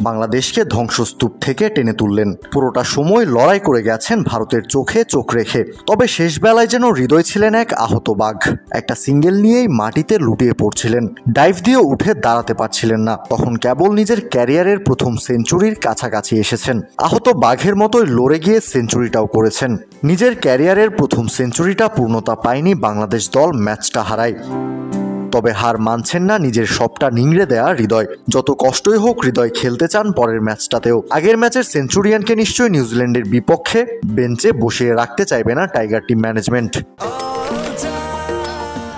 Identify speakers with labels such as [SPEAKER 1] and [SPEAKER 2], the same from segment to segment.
[SPEAKER 1] বাংলাদেশকে ধ্বংসস্তূপ থেকে টেনে তুললেন। পুরোটা সময় লড়াই করে গেছেন ভারতের চোখে চোখ রেখে। তবে শেষ বেলায় যেন হৃদয় ছিলেন এক আহত বাঘ। একটা সিঙ্গেল নিয়েই মাটিতে লুটিয়ে পড়ছিলেন, ডাইভ দিয়ে উঠে দাঁড়াতে পারছিলেন না। তখন কেবল নিজের ক্যারিয়ারের প্রথম সেঞ্চুরির কাছাকাছি এসেছেন। আহত বাঘের মতোই লড়ে গিয়ে সেঞ্চুরিটাও করেছেন। নিজের ক্যারিয়ারের প্রথম সেঞ্চুরিটা পূর্ণতা পায়নি বাংলাদেশ দল, ম্যাচটা হারায়। তবে হার মানছেন না নিজের সবটা নিংড়ে দেয়া হৃদয়। যত কষ্টই হোক, হৃদয় খেলতে চান পরের ম্যাচটাতেও। আগের ম্যাচের সেঞ্চুরিয়ানকে নিশ্চয়ই নিউজিল্যান্ডের বিপক্ষে বেঞ্চে বসিয়ে রাখতে চাইবে না টাইগার টিম ম্যানেজমেন্ট।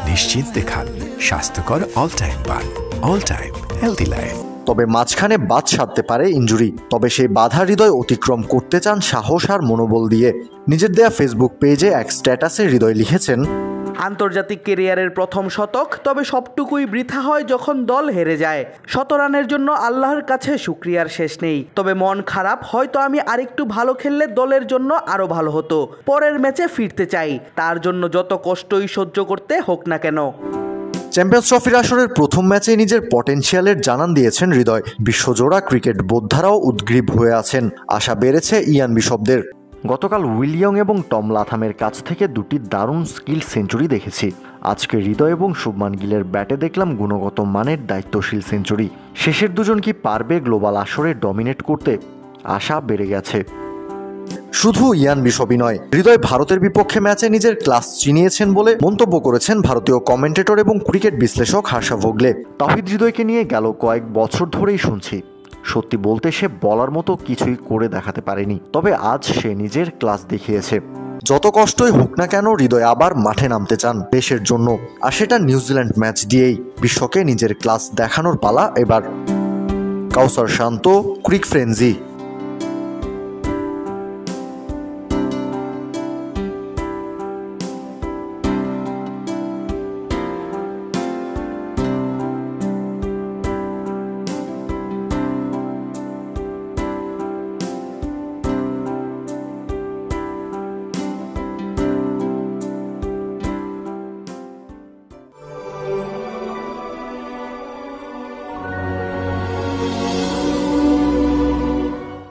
[SPEAKER 2] নিশ্চিন্তে খান স্বাস্থ্যকর অল টাইম পান, অল টাইম হেলদি লাইফ।
[SPEAKER 1] তবে মাঝখানে বাদ সাধতে পারে ইনজুরি। তবে সেই বাধা হৃদয় অতিক্রম করতে চান সাহস আর মনোবল দিয়ে। নিজের দেয়া ফেসবুক পেজে এক স্ট্যাটাসে হৃদয় লিখেছেন,
[SPEAKER 3] আন্তর্জাতিক ক্যারিয়ারের প্রথম শতক, তবে সবটুকুই বৃথা হয় যখন দল হেরে যায়। 100 রানের জন্য আল্লাহর কাছে শুকরিয়ার শেষ নেই। তবে মন খারাপ, হয়তো আমি আরেকটু ভালো খেললে দলের জন্য আরো ভালো হতো। পরের ম্যাচে ফিরতে চাই, তার জন্য যত কষ্টই সহ্য করতে হোক না কেন।
[SPEAKER 1] চ্যাম্পিয়ন্স ট্রফির আসরের প্রথম ম্যাচে নিজের পটেনশিয়ালের জানান দিয়েছেন হৃদয়। বিশ্বজোড়া ক্রিকেট বোদ্ধারাও উদ্গ্রীব হয়ে আছেন। আশা বেড়েছে ইয়ান বিশপদের। গতকাল উইলিয়ং এবং টম লাথামের কাছ থেকে দুটি দারুণ স্কিল সেঞ্চুরি দেখেছি। আজকে হৃদয় এবং শুভমান গিলের ব্যাটে দেখলাম গুণগত মানের দায়িত্বশীল সেঞ্চুরি। শেষের দুজন কি পারবে গ্লোবাল আসরে ডমিনেট করতে? আশা বেড়ে গেছে। শুধু ইয়ান বিশপই নয়, হৃদয় ভারতের বিপক্ষে ম্যাচে নিজের ক্লাস চিনিয়েছেন বলে মন্তব্য করেছেন ভারতীয় কমেন্টেটর এবং ক্রিকেট বিশ্লেষক হার্ষা ভোগলে। তাওহিদ হৃদয়কে নিয়ে গেল কয়েক বছর ধরেই শুনছি। সত্যি বলতে সে বলার মতো কিছুই করে দেখাতে পারেনি। তবে আজ সে নিজের ক্লাস দেখিয়েছে। যত কষ্টই হোক না কেন, হৃদয় আবার মাঠে নামতে চান দেশের জন্য। আর সেটা নিউজিল্যান্ড ম্যাচ দিয়েই। বিশ্বকে নিজের ক্লাস দেখানোর পালা এবার। কাউসার শান্ত, ক্রিক ফ্রেঞ্জি।